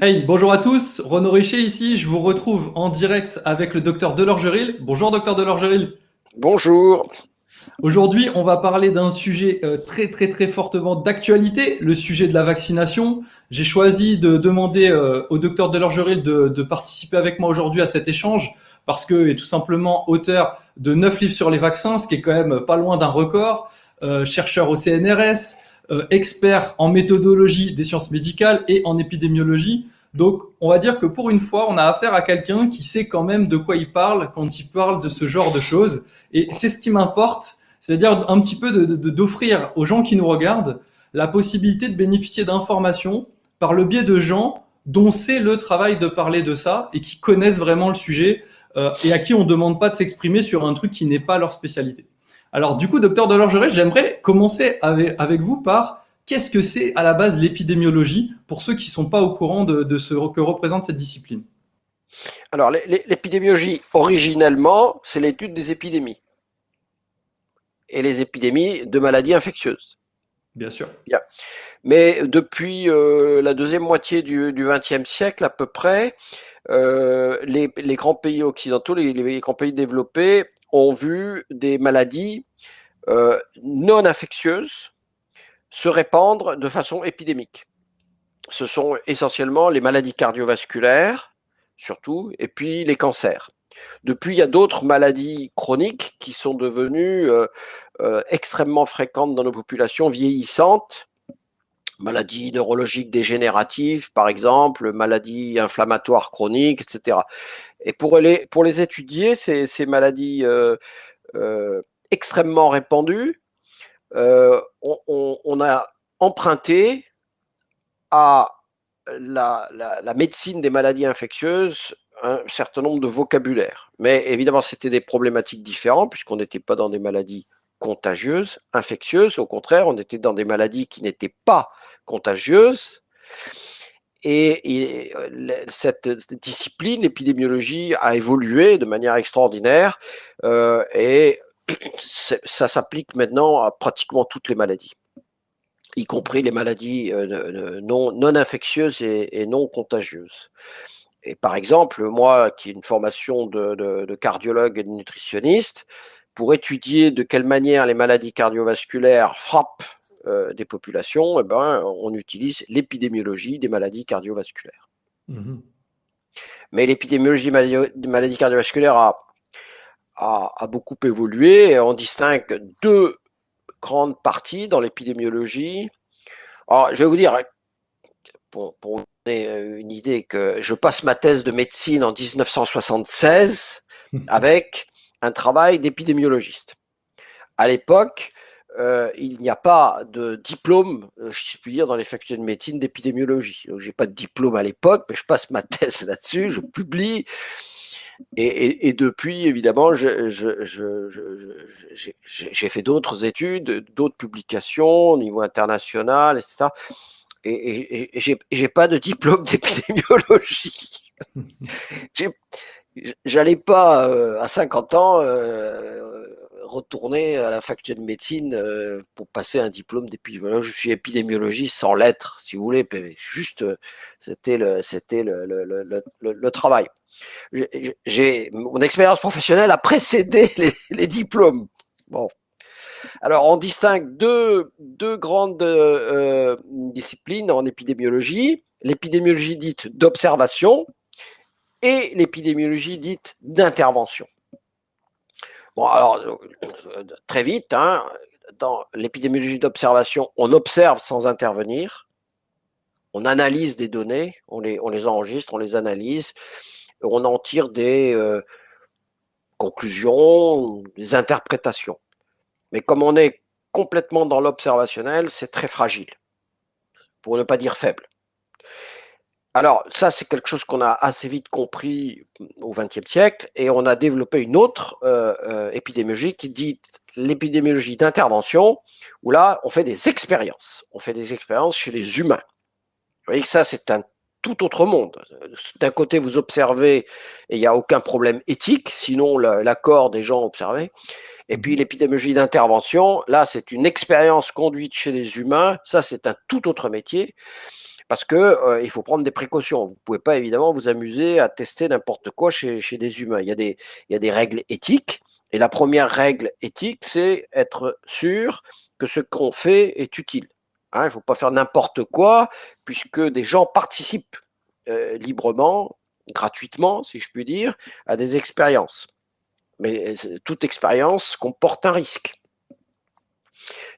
Hey, bonjour à tous, Renaud Richer ici, je vous retrouve en direct avec le docteur Delorgeril. Bonjour docteur Delorgeril. Bonjour. Aujourd'hui, on va parler d'un sujet très fortement d'actualité, le sujet de la vaccination. J'ai choisi de demander au docteur Delorgeril de participer avec moi aujourd'hui à cet échange parce que est tout simplement auteur de 9 livres sur les vaccins, ce qui est quand même pas loin d'un record, chercheur au CNRS, expert en méthodologie des sciences médicales et en épidémiologie. Donc, on va dire que pour une fois, on a affaire à quelqu'un qui sait quand même de quoi il parle quand il parle de ce genre de choses. Et c'est ce qui m'importe, c'est-à-dire un petit peu d'offrir aux gens qui nous regardent la possibilité de bénéficier d'informations par le biais de gens dont c'est le travail de parler de ça et qui connaissent vraiment le sujet et à qui on ne demande pas de s'exprimer sur un truc qui n'est pas leur spécialité. Alors du coup, docteur Delorgerel, j'aimerais commencer avec vous par qu'est-ce que c'est à la base l'épidémiologie pour ceux qui ne sont pas au courant de ce que représente cette discipline. Alors, l'épidémiologie, originellement, c'est l'étude des épidémies et les épidémies de maladies infectieuses. Bien sûr. Bien. Mais depuis la deuxième moitié du XXe siècle à peu près, les grands pays occidentaux, les grands pays développés ont vu des maladies non infectieuses se répandre de façon épidémique. Ce sont essentiellement les maladies cardiovasculaires, surtout, et puis les cancers. Depuis, il y a d'autres maladies chroniques qui sont devenues extrêmement fréquentes dans nos populations vieillissantes, maladies neurologiques dégénératives, par exemple, maladies inflammatoires chroniques, etc. Et pour les étudier, ces maladies extrêmement répandues, on a emprunté à la médecine des maladies infectieuses un certain nombre de vocabulaires. Mais évidemment, c'était des problématiques différentes puisqu'on n'était pas dans des maladies contagieuses, infectieuses. Au contraire, on était dans des maladies qui n'étaient pas contagieuses. Et cette discipline, l'épidémiologie, a évolué de manière extraordinaire et ça s'applique maintenant à pratiquement toutes les maladies, y compris les maladies non infectieuses et non contagieuses. Et par exemple, moi qui ai une formation de cardiologue et de nutritionniste, pour étudier de quelle manière les maladies cardiovasculaires frappent des populations, eh ben, on utilise l'épidémiologie des maladies cardiovasculaires. Mhm. Mais l'épidémiologie des maladies cardiovasculaires a beaucoup évolué. On distingue deux grandes parties dans l'épidémiologie. Alors, je vais vous dire, pour vous donner une idée, que je passe ma thèse de médecine en 1976 avec un travail d'épidémiologiste. À l'époque, il n'y a pas de diplôme, je puis dire, dans les facultés de médecine d'épidémiologie. Je n'ai pas de diplôme à l'époque, mais je passe ma thèse là-dessus, je publie. Et depuis, évidemment, j'ai fait d'autres études, d'autres publications au niveau international, etc. Et j'ai pas de diplôme d'épidémiologie. J'allais pas à 50 ans retourner à la faculté de médecine pour passer un diplôme d'épidémiologie. Je suis épidémiologiste sans lettres, si vous voulez, juste c'était le travail. Mon expérience professionnelle a précédé les diplômes. Bon. Alors, on distingue deux grandes disciplines en épidémiologie. L'épidémiologie dite d'observation et l'épidémiologie dite d'intervention. Bon, alors, très vite, hein, dans l'épidémiologie d'observation, on observe sans intervenir, on analyse des données, on les enregistre, on les analyse, on en tire des conclusions, des interprétations. Mais comme on est complètement dans l'observationnel, c'est très fragile, pour ne pas dire faible. Alors, ça, c'est quelque chose qu'on a assez vite compris au XXe siècle, et on a développé une autre épidémiologie qui dit l'épidémiologie d'intervention, où là, on fait des expériences. On fait des expériences chez les humains. Vous voyez que ça, c'est un tout autre monde. D'un côté, vous observez et il n'y a aucun problème éthique, sinon l'accord des gens observés. Et puis l'épidémiologie d'intervention, là, c'est une expérience conduite chez les humains. Ça, c'est un tout autre métier parce que il faut prendre des précautions. Vous ne pouvez pas évidemment vous amuser à tester n'importe quoi chez des humains. Il y a des règles éthiques, et la première règle éthique, c'est être sûr que ce qu'on fait est utile. Hein, il ne faut pas faire n'importe quoi, puisque des gens participent librement, gratuitement, si je puis dire, à des expériences. Mais toute expérience comporte un risque.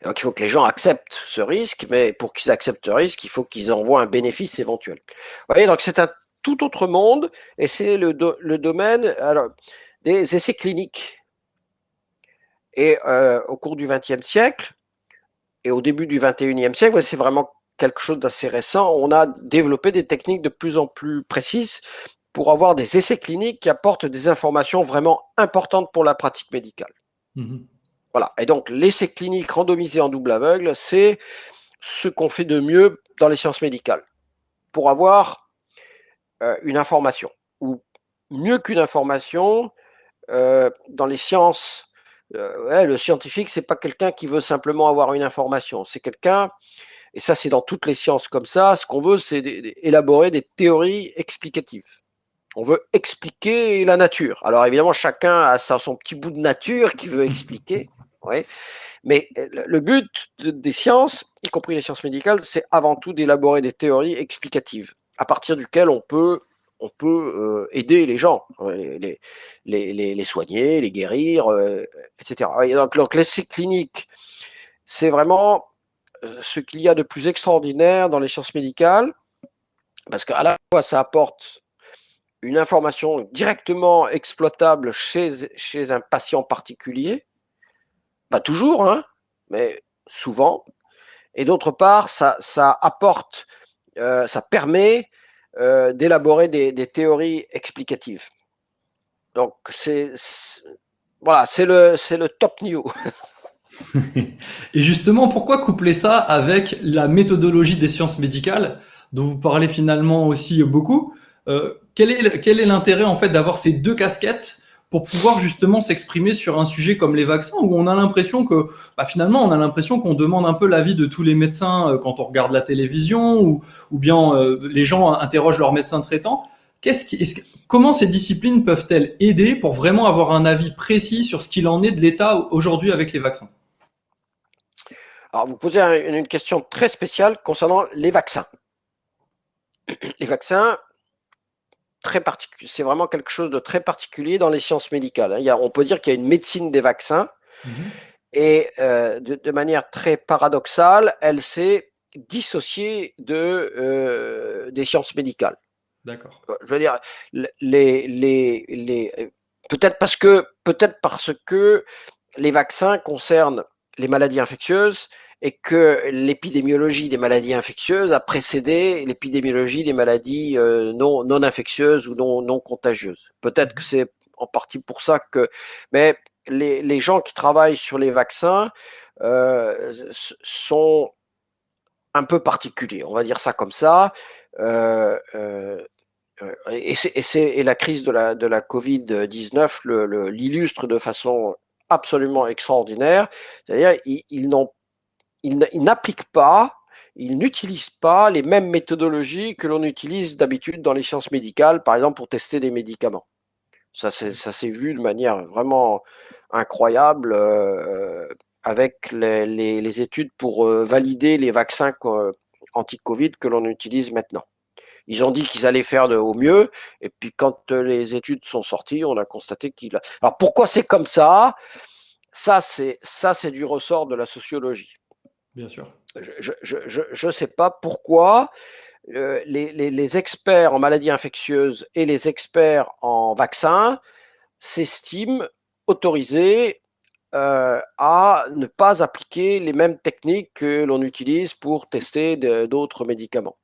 Donc il faut que les gens acceptent ce risque, mais pour qu'ils acceptent ce risque, il faut qu'ils en voient un bénéfice éventuel. Vous voyez, donc c'est un tout autre monde, et c'est le domaine des essais cliniques. Et au cours du XXe siècle, et au début du XXIe siècle, c'est vraiment quelque chose d'assez récent, on a développé des techniques de plus en plus précises pour avoir des essais cliniques qui apportent des informations vraiment importantes pour la pratique médicale. Voilà. Et donc, l'essai clinique randomisé en double aveugle, c'est ce qu'on fait de mieux dans les sciences médicales pour avoir une information, ou mieux qu'une information, dans les sciences. Le scientifique, c'est pas quelqu'un qui veut simplement avoir une information, c'est quelqu'un, et ça c'est dans toutes les sciences comme ça, ce qu'on veut, c'est élaborer des théories explicatives. On veut expliquer la nature. Alors évidemment, chacun a son petit bout de nature qu'il veut expliquer, ouais. Mais le but des sciences, y compris les sciences médicales, c'est avant tout d'élaborer des théories explicatives, à partir duquel on peut aider les gens, les soigner, les guérir, etc. Et donc l'essai clinique, c'est vraiment ce qu'il y a de plus extraordinaire dans les sciences médicales, parce qu'à la fois ça apporte une information directement exploitable chez un patient particulier, pas toujours, hein, mais souvent, et d'autre part, ça apporte, ça permet d'élaborer des théories explicatives. Donc voilà, c'est le top niveau. Et justement, pourquoi coupler ça avec la méthodologie des sciences médicales, dont vous parlez finalement aussi beaucoup? Quel est l'intérêt en fait d'avoir ces deux casquettes pour pouvoir justement s'exprimer sur un sujet comme les vaccins, où on a l'impression que, finalement, on a l'impression qu'on demande un peu l'avis de tous les médecins quand on regarde la télévision, ou bien les gens interrogent leur médecin traitant. Comment ces disciplines peuvent-elles aider pour vraiment avoir un avis précis sur ce qu'il en est de l'état aujourd'hui avec les vaccins? Alors, vous posez une question très spéciale concernant les vaccins. Les vaccins, c'est vraiment quelque chose de très particulier dans les sciences médicales. On peut dire qu'il y a une médecine des vaccins, et de manière très paradoxale, elle s'est dissociée des sciences médicales. D'accord. Je veux dire, peut-être parce que les vaccins concernent les maladies infectieuses, et que l'épidémiologie des maladies infectieuses a précédé l'épidémiologie des maladies non infectieuses ou non contagieuses. Peut-être que c'est en partie pour ça que... Mais les gens qui travaillent sur les vaccins sont un peu particuliers, on va dire ça comme ça. Et la crise de la Covid-19 l'illustre de façon absolument extraordinaire. C'est-à-dire, ils n'appliquent pas, ils n'utilisent pas les mêmes méthodologies que l'on utilise d'habitude dans les sciences médicales, par exemple pour tester des médicaments. Ça s'est vu de manière vraiment incroyable avec les études pour valider les vaccins anti-Covid que l'on utilise maintenant. Ils ont dit qu'ils allaient faire au mieux, et puis quand les études sont sorties, on a constaté qu'il... Alors pourquoi c'est comme ça? Ça, c'est du ressort de la sociologie. Bien sûr. Je sais pas pourquoi les experts en maladies infectieuses et les experts en vaccins s'estiment autorisés à ne pas appliquer les mêmes techniques que l'on utilise pour tester d'autres médicaments.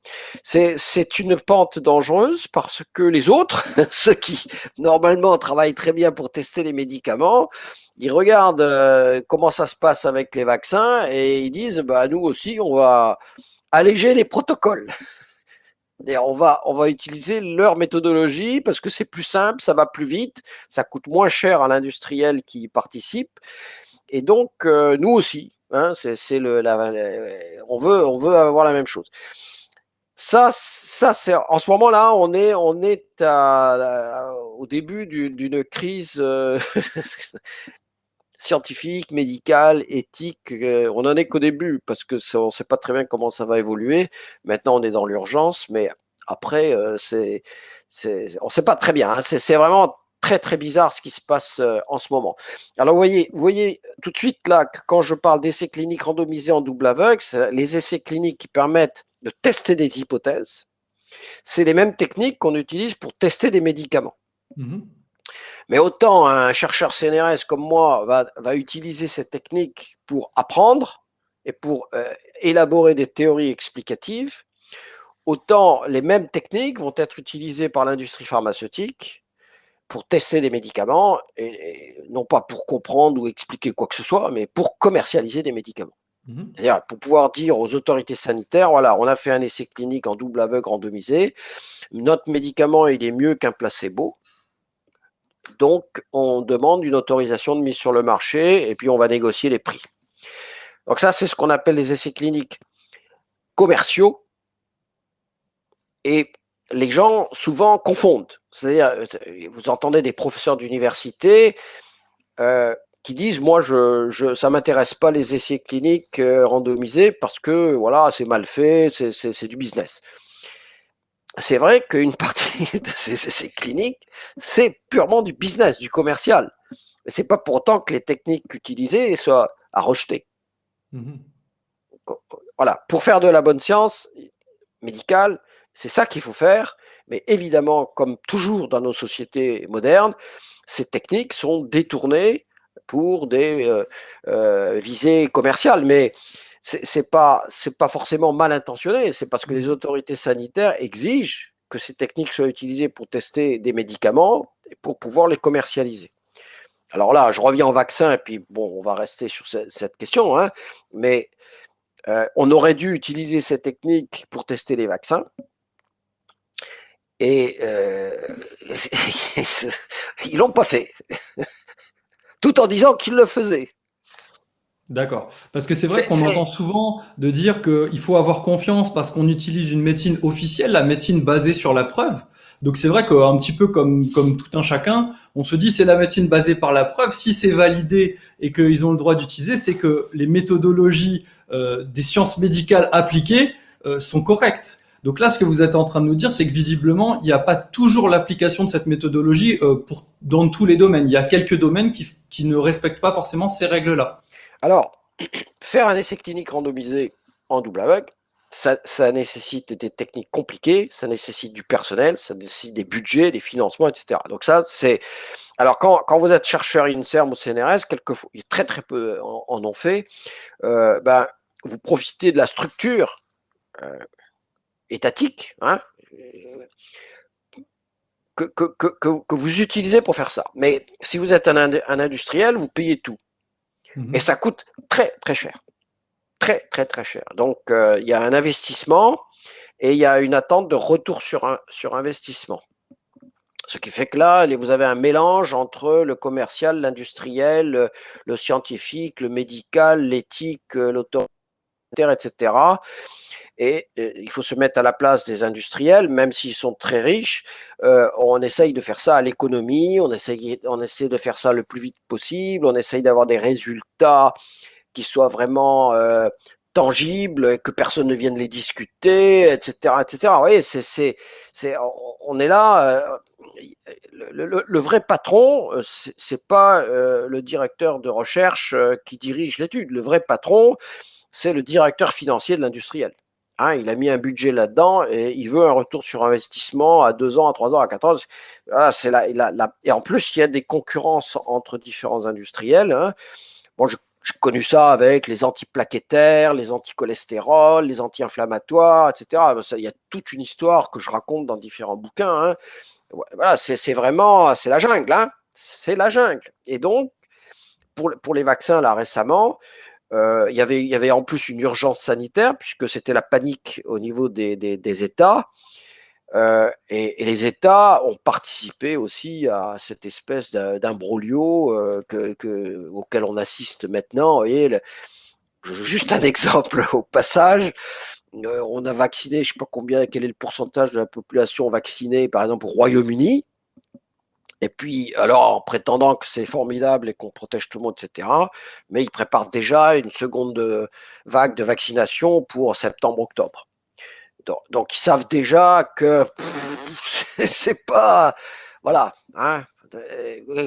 C'est une pente dangereuse, parce que les autres, ceux qui normalement travaillent très bien pour tester les médicaments, ils regardent comment ça se passe avec les vaccins, et ils disent nous aussi on va alléger les protocoles. Et on va utiliser leur méthodologie parce que c'est plus simple, ça va plus vite, ça coûte moins cher à l'industriel qui participe. Et donc, nous aussi, hein, on veut avoir la même chose. Ça c'est en ce moment-là, on est au début d'une crise scientifique, médicale, éthique. On n'en est qu'au début parce que on ne sait pas très bien comment ça va évoluer. Maintenant, on est dans l'urgence, mais après, on ne sait pas très bien. Hein. C'est vraiment très très bizarre ce qui se passe en ce moment. Alors vous voyez tout de suite là que quand je parle d'essais cliniques randomisés en double aveugle, c'est les essais cliniques qui permettent de tester des hypothèses. C'est les mêmes techniques qu'on utilise pour tester des médicaments. Mhm. Mais autant un chercheur CNRS comme moi va utiliser cette technique pour apprendre et pour élaborer des théories explicatives, autant les mêmes techniques vont être utilisées par l'industrie pharmaceutique pour tester des médicaments, et non pas pour comprendre ou expliquer quoi que ce soit, mais pour commercialiser des médicaments. Mhm. C'est-à-dire pour pouvoir dire aux autorités sanitaires, voilà, on a fait un essai clinique en double aveugle randomisé, notre médicament il est mieux qu'un placebo, donc on demande une autorisation de mise sur le marché et puis on va négocier les prix. Donc ça, c'est ce qu'on appelle les essais cliniques commerciaux, et les gens souvent confondent. C'est-à-dire, vous entendez des professeurs d'université qui disent, moi, ça m'intéresse pas les essais cliniques randomisés parce que voilà, c'est mal fait, c'est du business. C'est vrai qu'une partie de ces essais cliniques, c'est purement du business, du commercial. Mais c'est pas pour autant que les techniques utilisées soient à rejeter. Mhm. Voilà, pour faire de la bonne science médicale, c'est ça qu'il faut faire. Mais évidemment, comme toujours dans nos sociétés modernes, ces techniques sont détournées pour des visées commerciales. Mais c'est pas forcément mal intentionné. C'est parce que les autorités sanitaires exigent que ces techniques soient utilisées pour tester des médicaments et pour pouvoir les commercialiser. Alors là, je reviens au vaccin, et puis bon, on va rester sur cette question, hein, mais on aurait dû utiliser ces techniques pour tester les vaccins, et ils l'ont pas fait, tout en disant qu'ils le faisaient. D'accord. Parce que c'est vrai C'est, qu'on entend c'est... souvent de dire qu'il faut avoir confiance parce qu'on utilise une médecine officielle, la médecine basée sur la preuve. Donc c'est vrai qu'un petit peu comme tout un chacun, on se dit c'est la médecine basée par la preuve. Si c'est validé et qu'ils ont le droit d'utiliser, c'est que les méthodologies des sciences médicales appliquées sont correctes. Donc là, ce que vous êtes en train de nous dire, c'est que visiblement, il n'y a pas toujours l'application de cette méthodologie dans tous les domaines. Il y a quelques domaines qui ne respectent pas forcément ces règles-là. Alors, faire un essai clinique randomisé en double aveugle, ça nécessite des techniques compliquées, ça nécessite du personnel, ça nécessite des budgets, des financements, etc. Donc ça, c'est... Alors, quand vous êtes chercheur INSERM ou CNRS, quelquefois, très très peu en ont fait, ben, vous profitez de la structure euh, étatique, hein, que vous utilisez pour faire ça. Mais si vous êtes un industriel, vous payez tout. Et Mhm. ça coûte très très cher. Très très très cher. Donc il y a un investissement et il y a une attente de retour sur investissement. Ce qui fait que là, vous avez un mélange entre le commercial, l'industriel, le scientifique, le médical, l'éthique, l'autoritaire, etc. Et il faut se mettre à la place des industriels, même s'ils sont très riches. On essaye de faire ça à l'économie, on essaie de faire ça le plus vite possible, on essaye d'avoir des résultats qui soient vraiment tangibles, que personne ne vienne les discuter, etc., etc. Vous voyez, on est là. Le vrai patron, c'est pas le directeur de recherche qui dirige l'étude. Le vrai patron, c'est le directeur financier de l'industriel. Hein, il a mis un budget là-dedans et il veut un retour sur investissement à 2 ans, à 3 ans, à 4 ans. Voilà, et en plus, il y a des concurrences entre différents industriels. Hein. Bon, j'ai connu ça avec les antiplaquettaires, les anticholestérol, les anti-inflammatoires, etc. Il y a toute une histoire que je raconte dans différents bouquins. Hein. Voilà, c'est vraiment, c'est la jungle. Hein. C'est la jungle. Et donc, pour les vaccins, là, récemment, il y avait en plus une urgence sanitaire puisque c'était la panique au niveau des États. Et les États ont participé aussi à cette espèce d'imbroglio auquel on assiste maintenant. Vous voyez, juste un exemple au passage. On a vacciné, je sais pas combien, quel est le pourcentage de la population vaccinée, par exemple au Royaume-Uni. Et puis, alors, en prétendant que c'est formidable et qu'on protège tout le monde, etc., mais ils préparent déjà une seconde vague de vaccination pour septembre-octobre. Donc, ils savent déjà que c'est pas, voilà, hein.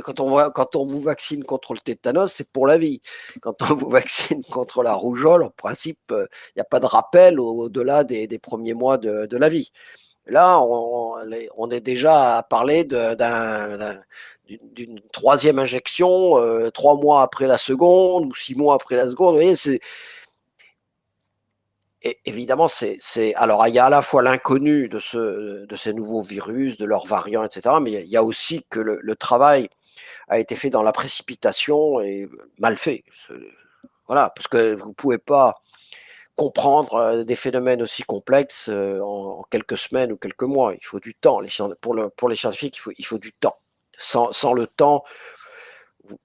Quand on vous vaccine contre le tétanos, c'est pour la vie. Quand on vous vaccine contre la rougeole, en principe, il n'y a pas de rappel au-delà des premiers mois de la vie. Là, on est déjà à parler d'une troisième injection 3 mois après la seconde ou 6 mois après la seconde. Vous voyez, évidemment, alors il y a à la fois l'inconnu de ces nouveaux virus, de leurs variants, etc. Mais il y a aussi que le travail a été fait dans la précipitation et mal fait. Voilà, parce que vous ne pouvez pas comprendre des phénomènes aussi complexes en quelques semaines ou quelques mois. Il faut du temps. Pour les scientifiques, il faut du temps. Sans le temps,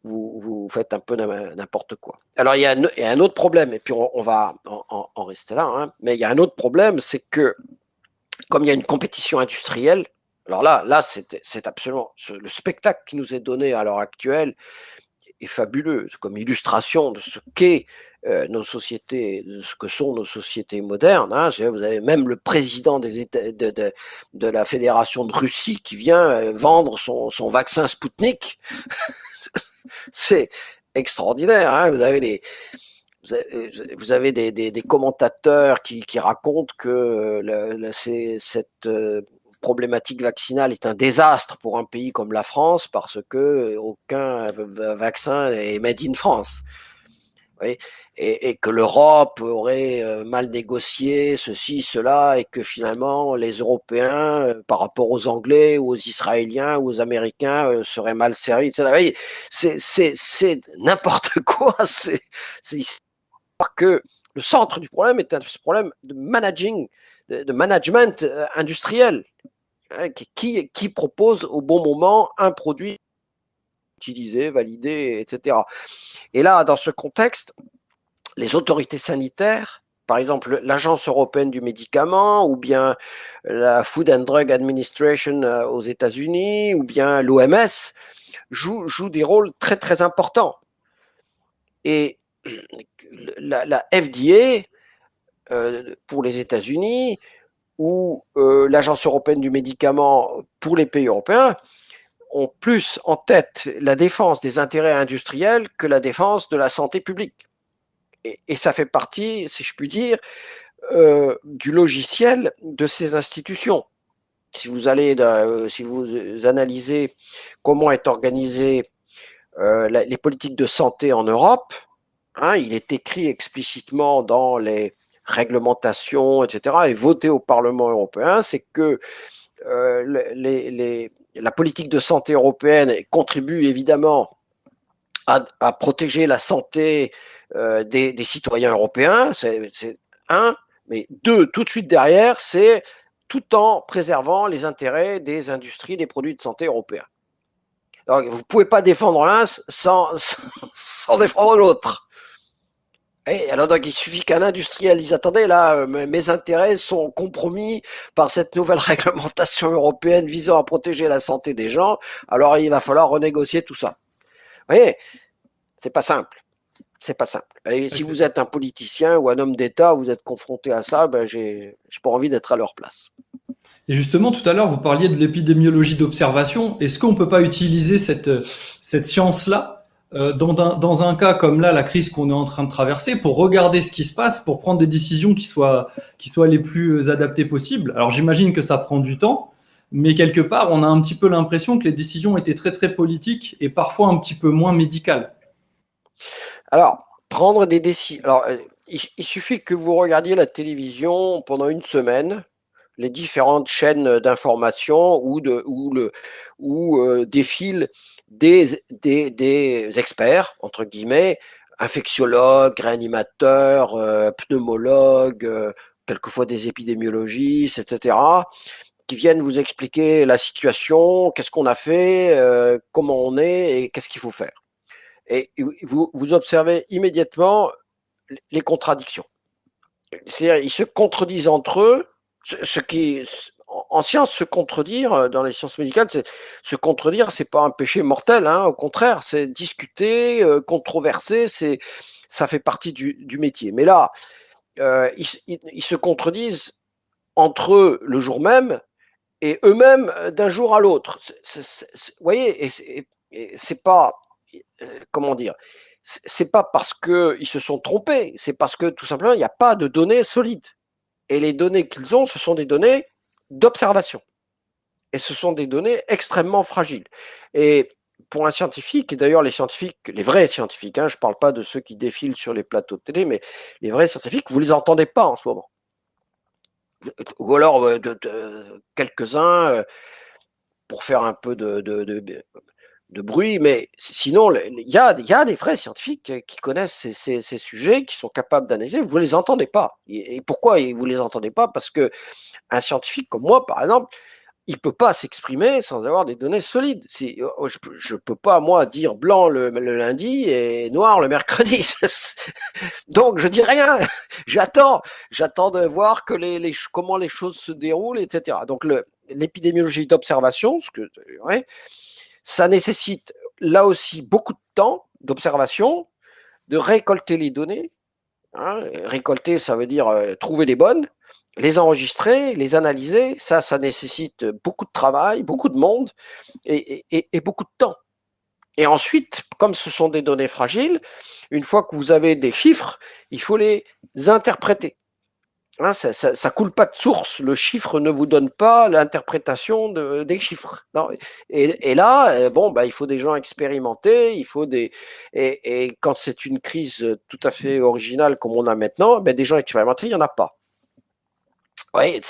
vous faites un peu n'importe quoi. Alors, il y a un autre problème, et puis on va en rester là, hein, mais il y a un autre problème, c'est que comme il y a une compétition industrielle, alors là c'est absolument, le spectacle qui nous est donné à l'heure actuelle est fabuleux comme illustration de ce qu'est nos sociétés, de ce que sont nos sociétés modernes. Hein. Vous avez même le président des États, de la Fédération de Russie qui vient vendre son vaccin Spoutnik. C'est extraordinaire. Hein. Vous avez des commentateurs qui racontent que cette problématique vaccinale est un désastre pour un pays comme la France parce que aucun vaccin est made in France. Oui, et que l'Europe aurait mal négocié ceci, cela, et que finalement les Européens, par rapport aux Anglais ou aux Israéliens ou aux Américains, seraient mal servis, etc. Oui, c'est n'importe quoi. C'est que le centre du problème est un problème de management industriel, hein, qui propose au bon moment un produit utilisé, validé, etc. Et là, dans ce contexte, les autorités sanitaires, par exemple l'Agence européenne du médicament, ou bien la Food and Drug Administration aux États-Unis, ou bien l'OMS, jouent des rôles très très importants. Et la FDA pour les États-Unis ou l'Agence européenne du médicament pour les pays européens ont plus en tête la défense des intérêts industriels que la défense de la santé publique. Et ça fait partie, si je puis dire, du logiciel de ces institutions. Si vous analysez comment est organisée les politiques de santé en Europe, hein, il est écrit explicitement dans les réglementations, etc., et voté au Parlement européen, c'est que la politique de santé européenne contribue évidemment à protéger la santé des citoyens européens, c'est un, mais deux, tout de suite derrière, c'est tout en préservant les intérêts des industries des produits de santé européens. Donc, vous ne pouvez pas défendre l'un sans défendre l'autre. Et alors, donc, il suffit qu'un industriel dise, attendez, là, mes intérêts sont compromis par cette nouvelle réglementation européenne visant à protéger la santé des gens, alors il va falloir renégocier tout ça. Vous voyez, c'est pas simple. C'est pas simple. Et si vous êtes un politicien ou un homme d'État, vous êtes confronté à ça, ben j'ai pas envie d'être à leur place. Et justement, tout à l'heure, vous parliez de l'épidémiologie d'observation. Est-ce qu'on ne peut pas utiliser cette science-là dans un cas comme là, la crise qu'on est en train de traverser, pour regarder ce qui se passe, pour prendre des décisions qui soient les plus adaptées possibles? Alors j'imagine que ça prend du temps, mais quelque part, on a un petit peu l'impression que les décisions étaient très très politiques et parfois un petit peu moins médicales. Alors, prendre des décisions. Alors, il suffit que vous regardiez la télévision pendant une semaine, les différentes chaînes d'information où défilent des experts, entre guillemets, infectiologues, réanimateurs, pneumologues, quelquefois des épidémiologistes, etc., qui viennent vous expliquer la situation, qu'est-ce qu'on a fait, comment on est et qu'est-ce qu'il faut faire. Et vous observez immédiatement les contradictions. C'est-à-dire, ils se contredisent entre eux, ce qui, en science, se contredire, dans les sciences médicales, se contredire, c'est pas un péché mortel, hein, au contraire, c'est discuter, controverser, ça fait partie du métier. Mais là, ils se contredisent entre eux le jour même et eux-mêmes d'un jour à l'autre. Vous voyez, et c'est pas, comment dire, c'est pas parce qu'ils se sont trompés, c'est parce que tout simplement il n'y a pas de données solides. Et les données qu'ils ont, ce sont des données d'observation. Et ce sont des données extrêmement fragiles. Et pour un scientifique, et d'ailleurs les scientifiques, les vrais scientifiques, hein, je ne parle pas de ceux qui défilent sur les plateaux de télé, mais les vrais scientifiques, vous ne les entendez pas en ce moment. Ou alors quelques-uns pour faire un peu de bruit, mais sinon, il y a des vrais scientifiques qui connaissent ces sujets, qui sont capables d'analyser, vous ne les entendez pas. Et pourquoi vous ne les entendez pas? Parce que un scientifique comme moi, par exemple, il ne peut pas s'exprimer sans avoir des données solides. Je ne peux pas, moi, dire blanc le lundi et noir le mercredi. Donc, je dis rien. J'attends de voir comment les choses se déroulent, etc. Donc, l'épidémiologie d'observation, ça nécessite là aussi beaucoup de temps d'observation, de récolter les données. Hein. Récolter, ça veut dire trouver les bonnes, les enregistrer, les analyser. Ça nécessite beaucoup de travail, beaucoup de monde et beaucoup de temps. Et ensuite, comme ce sont des données fragiles, une fois que vous avez des chiffres, il faut les interpréter. Hein, ça coule pas de source. Le chiffre ne vous donne pas l'interprétation des chiffres. Non. Et là, il faut des gens expérimentés. Et quand c'est une crise tout à fait originale comme on a maintenant, des gens expérimentés, il y en a pas. Oui,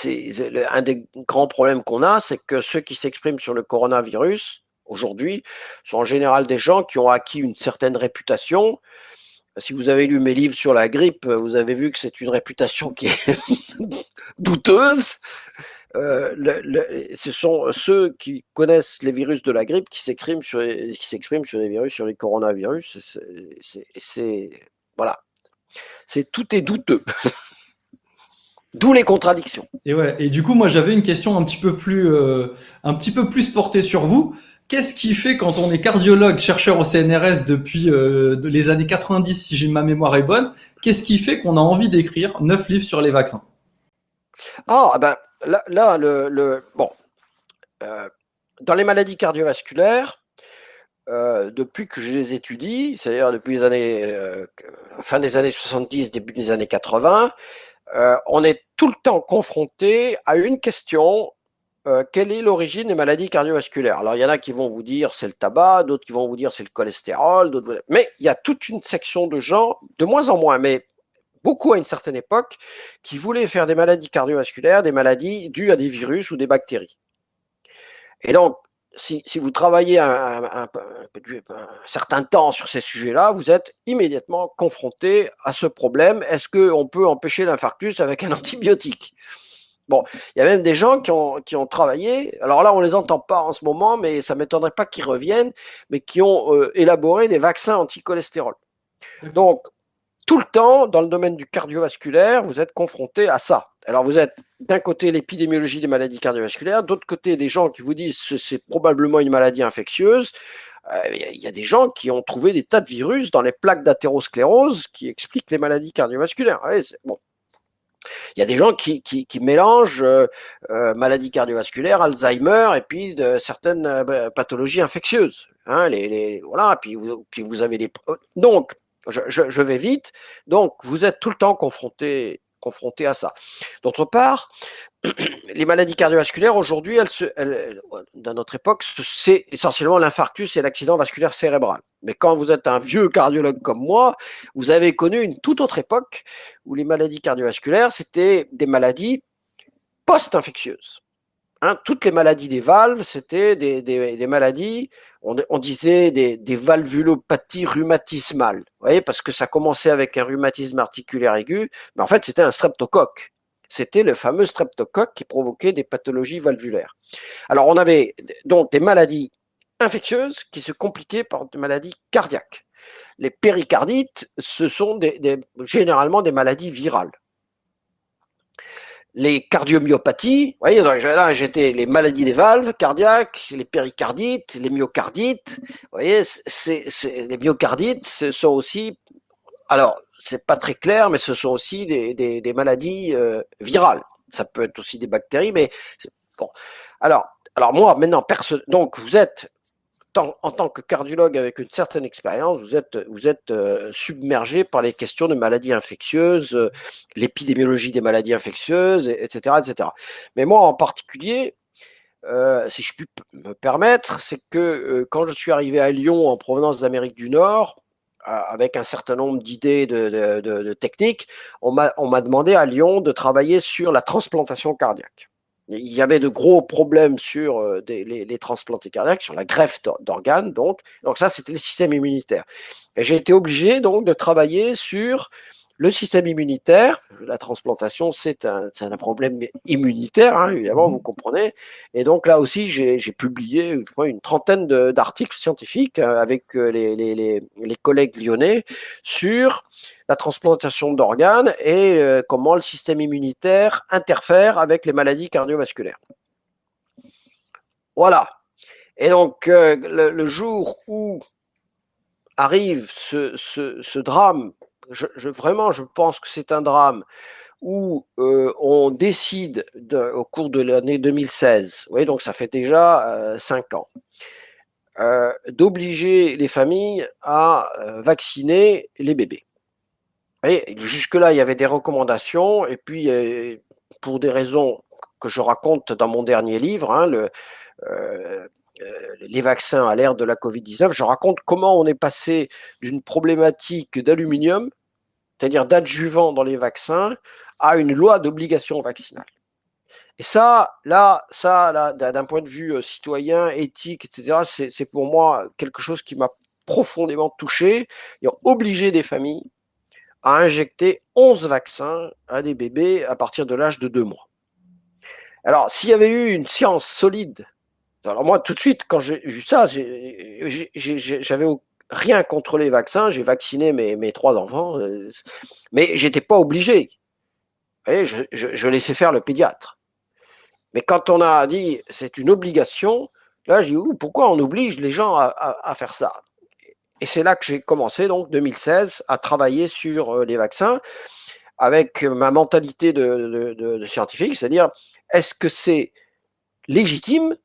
un des grands problèmes qu'on a, c'est que ceux qui s'expriment sur le coronavirus aujourd'hui sont en général des gens qui ont acquis une certaine réputation. Si vous avez lu mes livres sur la grippe, vous avez vu que c'est une réputation qui est douteuse. Ce sont ceux qui connaissent les virus de la grippe qui s'expriment sur les virus, sur les coronavirus. Voilà, tout est douteux. D'où les contradictions. Et du coup, moi, j'avais une question un petit peu plus portée sur vous. Qu'est-ce qui fait, quand on est cardiologue, chercheur au CNRS depuis les années 90, si ma mémoire est bonne, qu'est-ce qui fait qu'on a envie d'écrire 9 livres sur les vaccins? Là, dans les maladies cardiovasculaires, depuis que je les étudie, c'est-à-dire depuis les années fin des années 70, début des années 80, on est tout le temps confronté à une question: quelle est l'origine des maladies cardiovasculaires? Alors, il y en a qui vont vous dire c'est le tabac, d'autres qui vont vous dire c'est le cholestérol, mais il y a toute une section de gens, de moins en moins, mais beaucoup à une certaine époque, qui voulaient faire des maladies cardiovasculaires, des maladies dues à des virus ou des bactéries. Et donc, si vous travaillez un certain temps sur ces sujets-là, vous êtes immédiatement confronté à ce problème. Est-ce qu'on peut empêcher l'infarctus avec un antibiotique? Bon, il y a même des gens qui ont travaillé, alors là on les entend pas en ce moment, mais ça m'étonnerait pas qu'ils reviennent, mais qui ont élaboré des vaccins anti-cholestérol. Donc, tout le temps, dans le domaine du cardiovasculaire, vous êtes confronté à ça. Alors, vous êtes d'un côté l'épidémiologie des maladies cardiovasculaires, d'autre côté des gens qui vous disent que c'est probablement une maladie infectieuse. Il y a des gens qui ont trouvé des tas de virus dans les plaques d'athérosclérose qui expliquent les maladies cardiovasculaires. Ouais, bon. Il y a des gens qui mélangent maladies cardiovasculaires, Alzheimer et puis certaines pathologies infectieuses. Hein, voilà, puis vous avez des... Donc, je vais vite. Donc, vous êtes tout le temps confronté à ça. D'autre part, les maladies cardiovasculaires, aujourd'hui, dans notre époque, c'est essentiellement l'infarctus et l'accident vasculaire cérébral. Mais quand vous êtes un vieux cardiologue comme moi, vous avez connu une toute autre époque où les maladies cardiovasculaires, c'était des maladies post-infectieuses. Hein, toutes les maladies des valves, c'était des maladies, on disait des valvulopathies rhumatismales. Vous voyez, parce que ça commençait avec un rhumatisme articulaire aigu, mais en fait, c'était un streptocoque. C'était le fameux streptocoque qui provoquait des pathologies valvulaires. Alors, on avait donc des maladies infectieuses qui se compliquaient par des maladies cardiaques. Les péricardites, ce sont généralement des maladies virales. Les cardiomyopathies, vous voyez, là j'étais les maladies des valves cardiaques, les péricardites, les myocardites. Vous voyez, les myocardites, ce sont aussi, alors c'est pas très clair, mais ce sont aussi des maladies virales. Ça peut être aussi des bactéries, mais bon. Alors moi maintenant, donc vous êtes en tant que cardiologue avec une certaine expérience, vous êtes submergé par les questions de maladies infectieuses, l'épidémiologie des maladies infectieuses, etc., etc. Mais moi, en particulier, si je puis me permettre, c'est que quand je suis arrivé à Lyon en provenance d'Amérique du Nord, avec un certain nombre d'idées de techniques, on m'a demandé à Lyon de travailler sur la transplantation cardiaque. Il y avait de gros problèmes sur les transplantés cardiaques, sur la greffe d'organes, donc ça c'était le système immunitaire. Et j'ai été obligé donc de travailler sur le système immunitaire. La transplantation c'est un problème immunitaire, hein, évidemment, vous comprenez. Et donc là aussi j'ai publié une trentaine d'articles scientifiques avec les collègues lyonnais sur la transplantation d'organes et comment le système immunitaire interfère avec les maladies cardiovasculaires. Voilà. Et donc, le jour où arrive ce drame, vraiment, je pense que c'est un drame où on décide, au cours de l'année 2016, vous voyez, donc ça fait déjà 5 ans, d'obliger les familles à vacciner les bébés. Et jusque-là, il y avait des recommandations, et puis pour des raisons que je raconte dans mon dernier livre, hein, les vaccins à l'ère de la Covid-19, je raconte comment on est passé d'une problématique d'aluminium, c'est-à-dire d'adjuvant dans les vaccins, à une loi d'obligation vaccinale. Et ça, d'un point de vue citoyen, éthique, etc., c'est pour moi quelque chose qui m'a profondément touché, obliger des familles à injecter 11 vaccins à des bébés à partir de l'âge de 2 mois. Alors, s'il y avait eu une science solide, alors moi, tout de suite, quand j'ai vu ça, j'avais rien contre les vaccins, j'ai vacciné mes 3 enfants, mais j'étais pas obligé. Vous voyez, je laissais faire le pédiatre. Mais quand on a dit c'est une obligation, là, j'ai dit pourquoi on oblige les gens à faire ça? Et c'est là que j'ai commencé, donc 2016, à travailler sur les vaccins avec ma mentalité de scientifique, c'est-à-dire est-ce que c'est légitime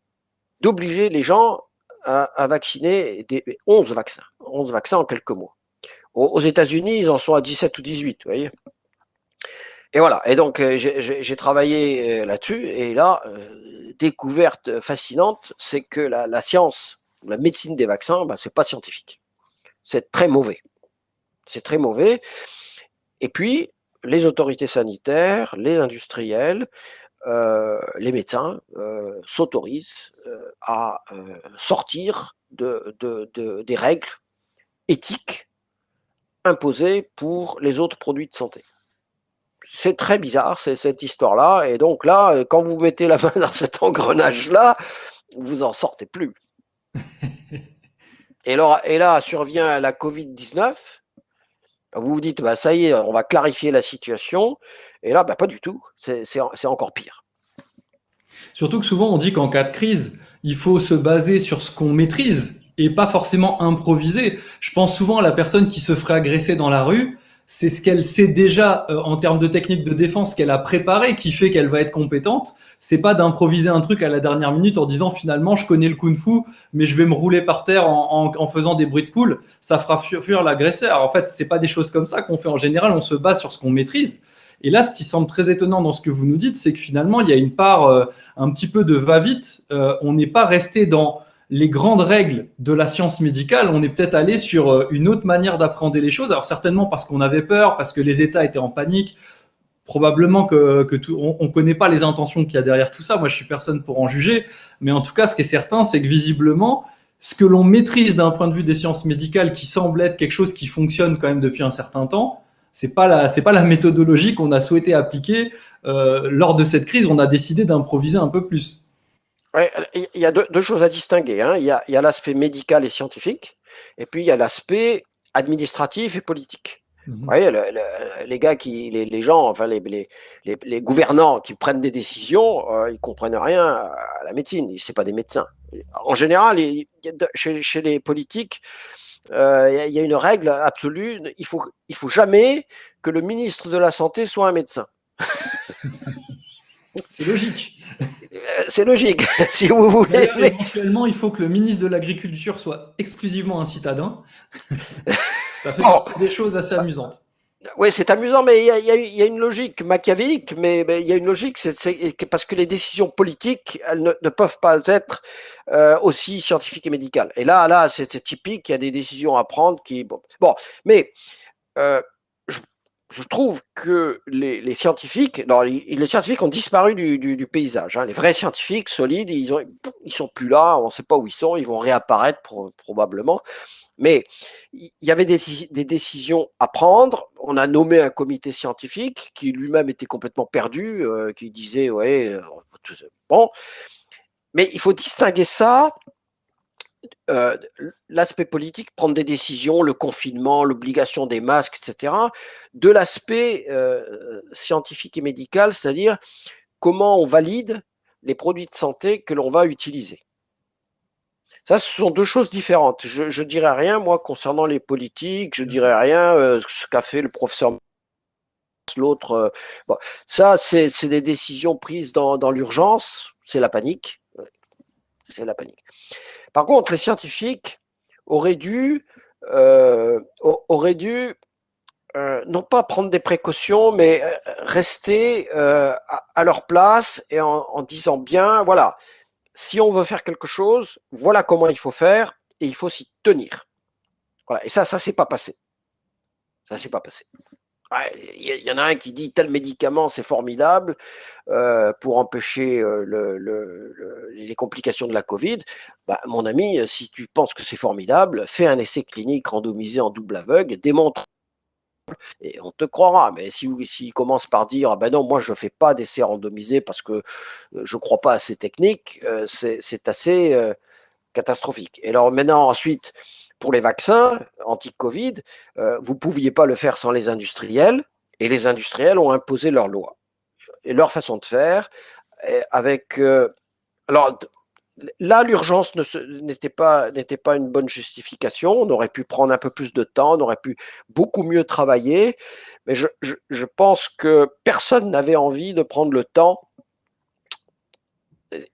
d'obliger les gens à vacciner 11 vaccins en quelques mois. Aux États-Unis, ils en sont à 17 ou 18, vous voyez. Et voilà, et donc j'ai travaillé là-dessus, et là, découverte fascinante, c'est que la science, la médecine des vaccins, c'est pas scientifique. C'est très mauvais. C'est très mauvais. Et puis, les autorités sanitaires, les industriels, les médecins s'autorisent à sortir des règles éthiques imposées pour les autres produits de santé. C'est très bizarre, cette histoire-là. Et donc là, quand vous mettez la main dans cet engrenage-là, vous en sortez plus. Et là survient la Covid-19. Vous vous dites, ça y est, on va clarifier la situation. Et là, pas du tout. C'est encore pire. Surtout que souvent, on dit qu'en cas de crise, il faut se baser sur ce qu'on maîtrise et pas forcément improviser. Je pense souvent à la personne qui se ferait agresser dans la rue. C'est ce qu'elle sait déjà en termes de technique de défense qu'elle a préparé qui fait qu'elle va être compétente. C'est pas d'improviser un truc à la dernière minute en disant finalement je connais le kung-fu mais je vais me rouler par terre en faisant des bruits de poule. Ça fera fuir l'agresseur. En fait, c'est pas des choses comme ça qu'on fait en général. On se base sur ce qu'on maîtrise. Et là, ce qui semble très étonnant dans ce que vous nous dites, c'est que finalement, il y a une part un petit peu de va-vite. On n'est pas resté dans les grandes règles de la science médicale. On est peut-être allé sur une autre manière d'appréhender les choses. Alors certainement parce qu'on avait peur, parce que les États étaient en panique. Probablement on connaît pas les intentions qu'il y a derrière tout ça. Moi, je suis personne pour en juger. Mais en tout cas, ce qui est certain, c'est que visiblement, ce que l'on maîtrise d'un point de vue des sciences médicales, qui semble être quelque chose qui fonctionne quand même depuis un certain temps, c'est pas la méthodologie qu'on a souhaité appliquer lors de cette crise. On a décidé d'improviser un peu plus. Ouais, il y a deux choses à distinguer, hein. Il y a l'aspect médical et scientifique, et puis il y a l'aspect administratif et politique. Vous voyez, les gars les gens, enfin les gouvernants qui prennent des décisions, ils comprennent rien à la médecine. C'est pas des médecins. En général, chez les politiques, il y a une règle absolue. Il faut jamais que le ministre de la Santé soit un médecin. C'est logique. C'est logique, si vous voulez. Éventuellement, il faut que le ministre de l'Agriculture soit exclusivement un citadin. Ça fait partie des choses assez amusantes. Oui, c'est amusant, mais il y a une logique machiavélique, mais il y a une logique, c'est parce que les décisions politiques, elles ne peuvent pas être aussi scientifiques et médicales. Et là, c'est typique, il y a des décisions à prendre qui... Bon, mais je trouve que les scientifiques, non, les scientifiques ont disparu du paysage. Hein. Les vrais scientifiques solides, ils sont plus là, on ne sait pas où ils sont, ils vont réapparaître probablement. Mais il y avait des décisions à prendre. On a nommé un comité scientifique qui lui-même était complètement perdu, qui disait ouais, bon. Mais il faut distinguer ça, l'aspect politique, prendre des décisions, le confinement, l'obligation des masques, etc., de l'aspect scientifique et médical, c'est-à-dire comment on valide les produits de santé que l'on va utiliser. Ça, ce sont deux choses différentes. Je dirais rien, moi, concernant les politiques, je dirais rien, ce qu'a fait le professeur, l'autre. Bon, ça, c'est des décisions prises dans l'urgence, c'est la panique. C'est la panique. Par contre, les scientifiques auraient dû non pas prendre des précautions, mais rester à leur place et en disant bien, voilà, si on veut faire quelque chose, voilà comment il faut faire et il faut s'y tenir. Voilà. Et ça s'est pas passé. Ça s'est pas passé. Il y en a un qui dit tel médicament c'est formidable pour empêcher les complications de la Covid. Bah, mon ami, si tu penses que c'est formidable, fais un essai clinique randomisé en double aveugle, démontre et on te croira. Mais s'il commence par dire ah ben non, moi je fais pas d'essai randomisé parce que je crois pas à ces techniques, c'est assez catastrophique. Et alors maintenant ensuite pour les vaccins anti-Covid, vous pouviez pas le faire sans les industriels et les industriels ont imposé leurs lois et leur façon de faire avec alors là, l'urgence n'était pas une bonne justification. On aurait pu prendre un peu plus de temps, on aurait pu beaucoup mieux travailler. Mais je pense que personne n'avait envie de prendre le temps.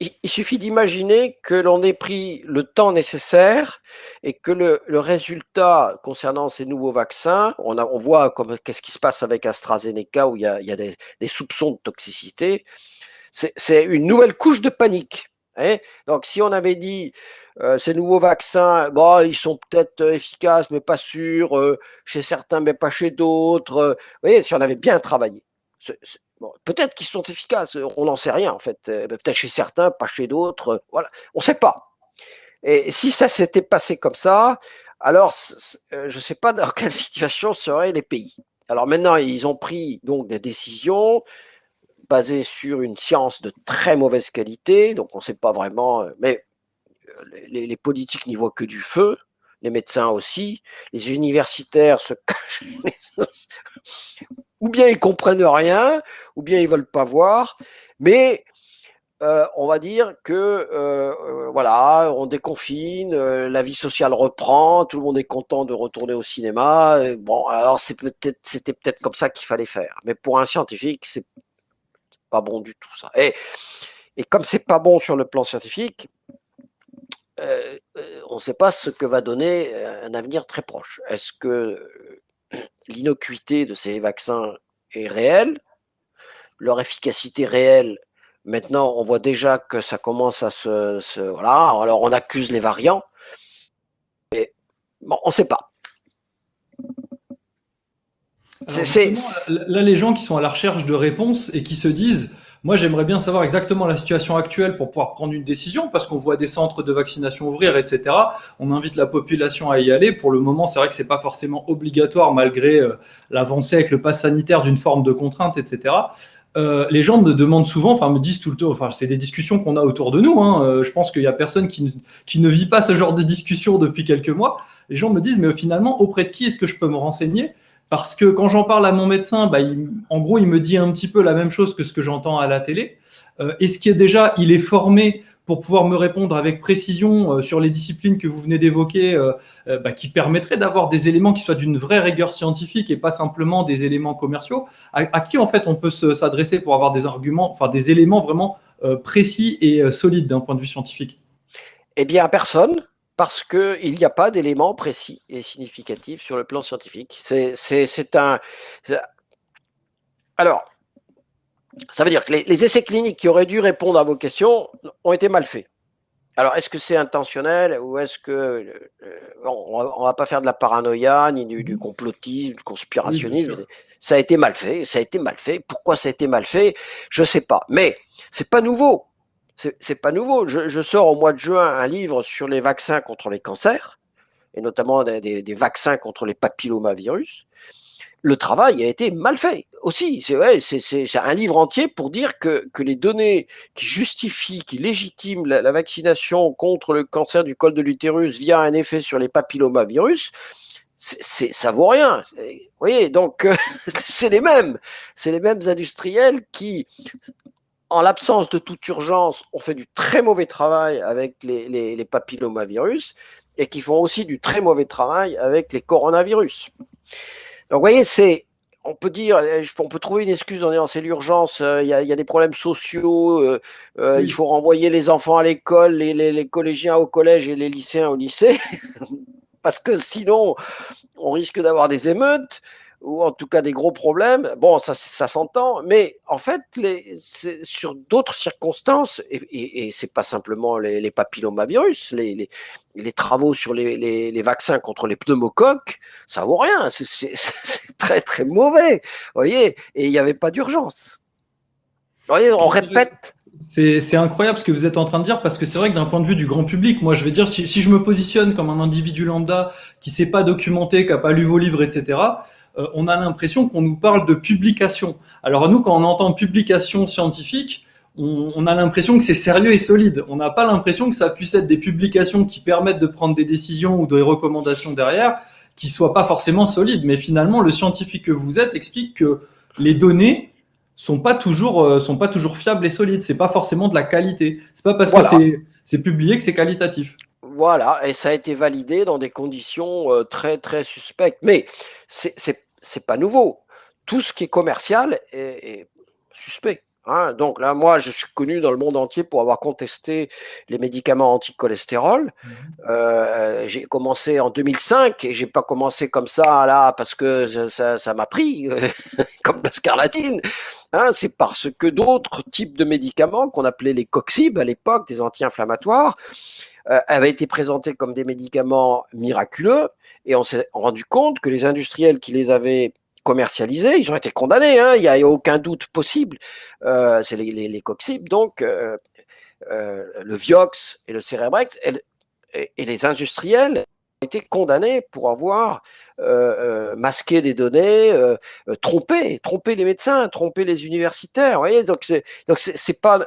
Il suffit d'imaginer que l'on ait pris le temps nécessaire et que le résultat concernant ces nouveaux vaccins, on voit qu'est-ce qui se passe avec AstraZeneca où il y a des soupçons de toxicité. C'est une nouvelle couche de panique. Donc, si on avait dit ces nouveaux vaccins, bon, ils sont peut-être efficaces, mais pas sûrs, chez certains, mais pas chez d'autres. Vous voyez, si on avait bien travaillé, bon, peut-être qu'ils sont efficaces, on n'en sait rien en fait. Peut-être chez certains, pas chez d'autres. Voilà, on ne sait pas. Et si ça s'était passé comme ça, alors je ne sais pas dans quelle situation seraient les pays. Alors maintenant, ils ont pris donc des décisions basé sur une science de très mauvaise qualité, donc on ne sait pas vraiment, mais les politiques n'y voient que du feu, les médecins aussi, les universitaires se cachent, ou bien ils comprennent rien, ou bien ils veulent pas voir, mais on va dire que voilà, on déconfine, la vie sociale reprend, tout le monde est content de retourner au cinéma. Bon, alors c'était peut-être comme ça qu'il fallait faire, mais pour un scientifique, c'est pas bon du tout ça. Et comme c'est pas bon sur le plan scientifique, on ne sait pas ce que va donner un avenir très proche. Est-ce que l'innocuité de ces vaccins est réelle? Leur efficacité réelle, maintenant, on voit déjà que ça commence à voilà. Alors, on accuse les variants, mais bon, on ne sait pas. Là, les gens qui sont à la recherche de réponses et qui se disent moi, j'aimerais bien savoir exactement la situation actuelle pour pouvoir prendre une décision, parce qu'on voit des centres de vaccination ouvrir, etc. On invite la population à y aller. Pour le moment, c'est vrai que c'est pas forcément obligatoire, malgré l'avancée avec le pass sanitaire d'une forme de contrainte, etc. les gens me demandent souvent, enfin me disent tout le temps, enfin c'est des discussions qu'on a autour de nous. Je pense qu'il y a personne qui ne vit pas ce genre de discussion depuis quelques mois. Les gens me disent, mais finalement, auprès de qui est-ce que je peux me renseigner? Parce que quand j'en parle à mon médecin, en gros, il me dit un petit peu la même chose que ce que j'entends à la télé. Est-ce qu'il est déjà, il est formé pour pouvoir me répondre avec précision sur les disciplines que vous venez d'évoquer, qui permettraient d'avoir des éléments qui soient d'une vraie rigueur scientifique et pas simplement des éléments commerciaux. À qui en fait on peut s'adresser pour avoir des arguments, enfin des éléments vraiment précis et solides d'un point de vue scientifique? Eh bien, à personne, parce qu'il n'y a pas d'éléments précis et significatifs sur le plan scientifique. Alors, ça veut dire que les essais cliniques qui auraient dû répondre à vos questions ont été mal faits. Alors, est-ce que c'est intentionnel ou est-ce que on va pas faire de la paranoïa ni du complotisme, du conspirationnisme. Oui, ça a été mal fait, ça a été mal fait. Pourquoi ça a été mal fait? Je sais pas. Mais c'est pas nouveau. C'est pas nouveau. Je sors au mois de juin un livre sur les vaccins contre les cancers et notamment des vaccins contre les papillomavirus. Le travail a été mal fait aussi. C'est un livre entier pour dire que les données qui justifient, qui légitiment la vaccination contre le cancer du col de l'utérus via un effet sur les papillomavirus, ça vaut rien. Vous voyez, donc c'est les mêmes industriels qui, en l'absence de toute urgence, ont fait du très mauvais travail avec les papillomavirus et qui font aussi du très mauvais travail avec les coronavirus. Donc, vous voyez, on peut dire, on peut trouver une excuse en disant c'est l'urgence, il y a des problèmes sociaux, oui. il faut renvoyer les enfants à l'école, les collégiens au collège et les lycéens au lycée, parce que sinon, on risque d'avoir des émeutes ou en tout cas des gros problèmes. Bon, ça s'entend, mais en fait, sur d'autres circonstances, et c'est pas simplement les papillomavirus, les travaux sur les vaccins contre les pneumocoques, ça vaut rien. C'est très très mauvais, vous voyez. Et il n'y avait pas d'urgence. Vous voyez, on répète. C'est incroyable ce que vous êtes en train de dire parce que c'est vrai que d'un point de vue du grand public, moi je vais dire si je me positionne comme un individu lambda qui s'est pas documenté, qui a pas lu vos livres, etc. On a l'impression qu'on nous parle de publication. Alors nous, quand on entend publication scientifique, on a l'impression que c'est sérieux et solide. On n'a pas l'impression que ça puisse être des publications qui permettent de prendre des décisions ou des recommandations derrière qui soient pas forcément solides. Mais finalement, le scientifique que vous êtes explique que les données sont pas toujours fiables et solides. C'est pas forcément de la qualité. C'est pas parce Voilà. que c'est publié que c'est qualitatif. Voilà, et ça a été validé dans des conditions très très suspectes. Mais c'est pas nouveau. Tout ce qui est commercial est suspect. Hein. Donc là, moi, je suis connu dans le monde entier pour avoir contesté les médicaments anti-cholestérol. J'ai commencé en 2005 et j'ai pas commencé comme ça là parce que ça m'a pris comme la scarlatine. Hein, c'est parce que d'autres types de médicaments qu'on appelait les coxib à l'époque, des anti-inflammatoires, avaient été présentés comme des médicaments miraculeux et on s'est rendu compte que les industriels qui les avaient commercialisés, ils ont été condamnés, hein, il n'y a aucun doute possible. C'est les coxib, donc le Vioxx et le Cerebrex, et les industriels ont été condamnés pour avoir masqué des données, trompé les médecins, trompé les universitaires. Vous voyez, donc c'est pas.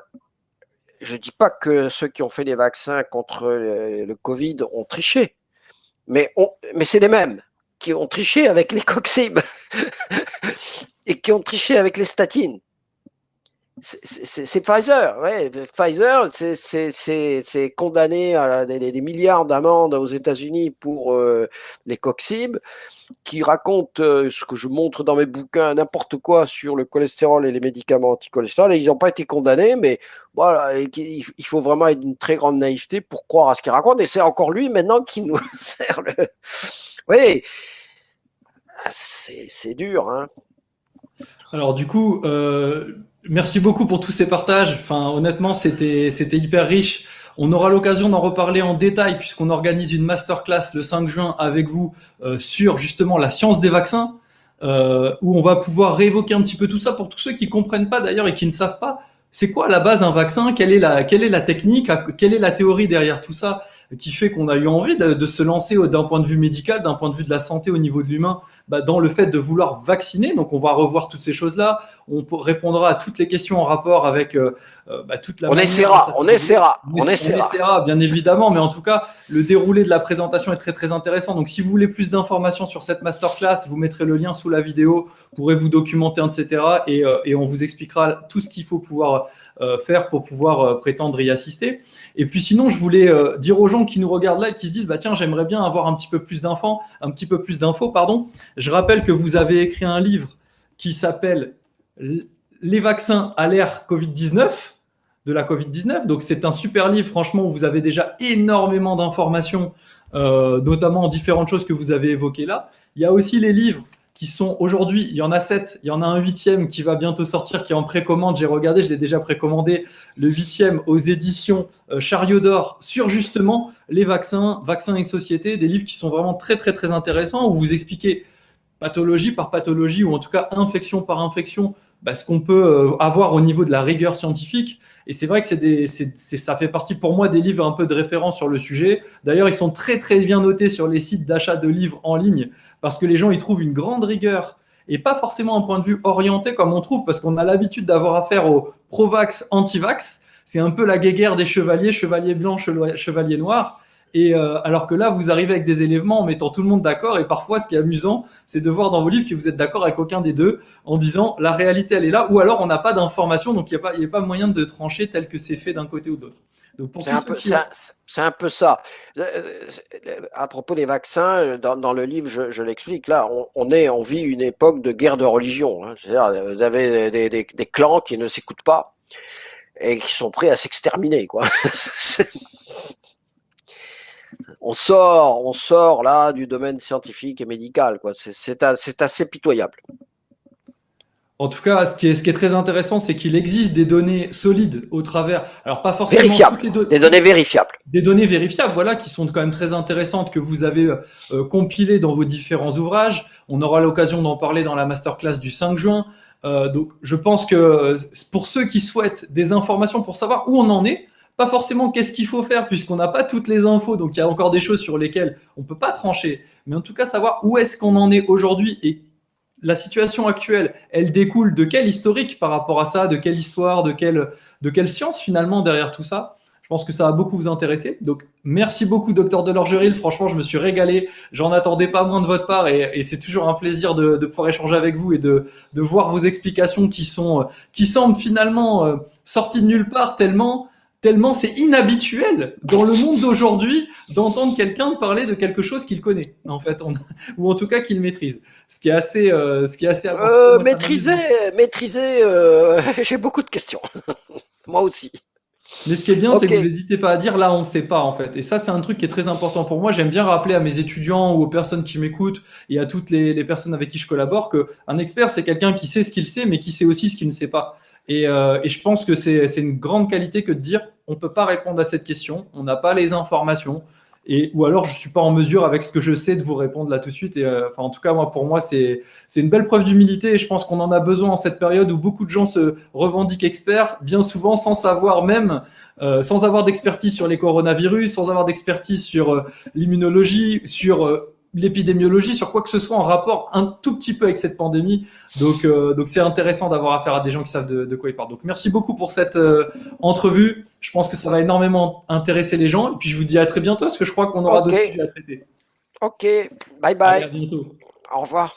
Je dis pas que ceux qui ont fait les vaccins contre le Covid ont triché, mais c'est les mêmes qui ont triché avec les coxib et qui ont triché avec les statines. C'est Pfizer, ouais. Pfizer, c'est condamné à des milliards d'amendes aux États-Unis pour les coxib, qui racontent ce que je montre dans mes bouquins, n'importe quoi sur le cholestérol et les médicaments anti-cholestérol, et ils n'ont pas été condamnés, mais voilà, il faut vraiment être d'une très grande naïveté pour croire à ce qu'il raconte, et c'est encore lui maintenant qui nous sert le. Oui, c'est dur, hein. Alors du coup, merci beaucoup pour tous ces partages. Enfin, honnêtement, c'était hyper riche. On aura l'occasion d'en reparler en détail puisqu'on organise une masterclass le 5 juin avec vous sur justement la science des vaccins, où on va pouvoir réévoquer un petit peu tout ça pour tous ceux qui comprennent pas d'ailleurs et qui ne savent pas. C'est quoi à la base un vaccin? Quelle est la technique? Quelle est la théorie derrière tout ça? qui fait qu'on a eu envie de se lancer d'un point de vue médical, d'un point de vue de la santé au niveau de l'humain, dans le fait de vouloir vacciner. Donc on va revoir toutes ces choses-là. On répondra à toutes les questions en rapport avec toute la manière. On essaiera, bien évidemment. Mais en tout cas, le déroulé de la présentation est très très intéressant. Donc si vous voulez plus d'informations sur cette masterclass, vous mettrez le lien sous la vidéo, vous pourrez vous documenter, etc. Et on vous expliquera tout ce qu'il faut pouvoir faire pour pouvoir prétendre y assister. Et puis sinon, je voulais dire aux gens qui nous regardent là et qui se disent tiens, j'aimerais bien avoir un petit peu plus d'infos, Je rappelle que vous avez écrit un livre qui s'appelle Les vaccins à l'ère Covid-19, de la Covid-19. Donc c'est un super livre, franchement, où vous avez déjà énormément d'informations, notamment différentes choses que vous avez évoquées là. Il y a aussi les livres qui sont aujourd'hui, il y en a 7, il y en a un 8e qui va bientôt sortir, qui est en précommande. J'ai regardé, je l'ai déjà précommandé, le 8e aux éditions Chariot d'Or, sur justement les vaccins et société, des livres qui sont vraiment très très très intéressants, où vous expliquez pathologie par pathologie, ou en tout cas infection par infection, ce qu'on peut avoir au niveau de la rigueur scientifique. Et c'est vrai que ça fait partie pour moi des livres un peu de référence sur le sujet. D'ailleurs, ils sont très très bien notés sur les sites d'achat de livres en ligne, parce que les gens y trouvent une grande rigueur, et pas forcément un point de vue orienté comme on trouve, parce qu'on a l'habitude d'avoir affaire aux pro-vax, anti-vax. C'est un peu la guéguerre des chevalier blanc, chevalier noir. Et alors que là, vous arrivez avec des éléments en mettant tout le monde d'accord. Et parfois, ce qui est amusant, c'est de voir dans vos livres que vous êtes d'accord avec aucun des deux, en disant la réalité, elle est là, ou alors on n'a pas d'informations, donc il n'y a pas moyen de trancher tel que c'est fait d'un côté ou de l'autre. C'est un peu ça. À propos des vaccins, dans le livre, je l'explique. Là, on vit une époque de guerre de religion. Hein. C'est-à-dire, vous avez des clans qui ne s'écoutent pas et qui sont prêts à s'exterminer, quoi. On sort là du domaine scientifique et médical, quoi. C'est assez pitoyable. En tout cas, ce qui est très intéressant, c'est qu'il existe des données solides au travers, alors pas forcément vérifiables, des données vérifiables. Des données vérifiables, voilà, qui sont quand même très intéressantes, que vous avez compilées dans vos différents ouvrages. On aura l'occasion d'en parler dans la masterclass du 5 juin. Donc, je pense que pour ceux qui souhaitent des informations pour savoir où on en est, pas forcément qu'est-ce qu'il faut faire, puisqu'on n'a pas toutes les infos, donc il y a encore des choses sur lesquelles on ne peut pas trancher, mais en tout cas savoir où est-ce qu'on en est aujourd'hui, et la situation actuelle, elle découle de quel historique par rapport à ça, de quelle histoire, de quelle science finalement derrière tout ça. Je pense que ça va beaucoup vous intéresser. Donc merci beaucoup Dr Delorgeril, franchement je me suis régalé, j'en attendais pas moins de votre part, et c'est toujours un plaisir de pouvoir échanger avec vous et de voir vos explications qui semblent finalement sorties de nulle part, tellement c'est inhabituel dans le monde d'aujourd'hui d'entendre quelqu'un parler de quelque chose qu'il connaît, en fait, ou en tout cas qu'il maîtrise. Ce qui est assez maîtriser, j'ai beaucoup de questions. Moi aussi. Mais ce qui est bien, c'est que vous n'hésitez pas à dire là, on ne sait pas, en fait. Et ça, c'est un truc qui est très important pour moi. J'aime bien rappeler à mes étudiants ou aux personnes qui m'écoutent et à toutes les personnes avec qui je collabore qu'un expert, c'est quelqu'un qui sait ce qu'il sait, mais qui sait aussi ce qu'il ne sait pas. Et je pense que c'est une grande qualité que de dire on ne peut pas répondre à cette question, on n'a pas les informations, ou alors je ne suis pas en mesure avec ce que je sais de vous répondre là tout de suite. Et en tout cas, pour moi, c'est une belle preuve d'humilité, et je pense qu'on en a besoin en cette période où beaucoup de gens se revendiquent experts, bien souvent sans savoir même, sans avoir d'expertise sur les coronavirus, sans avoir d'expertise sur l'immunologie, sur l'épidémiologie, sur quoi que ce soit en rapport un tout petit peu avec cette pandémie. Donc c'est intéressant d'avoir affaire à des gens qui savent de quoi ils parlent. Donc merci beaucoup pour cette entrevue. Je pense que ça va énormément intéresser les gens. Et puis je vous dis à très bientôt, parce que je crois qu'on aura d'autres sujets à traiter. Ok, bye bye. Allez, à bientôt. Au revoir.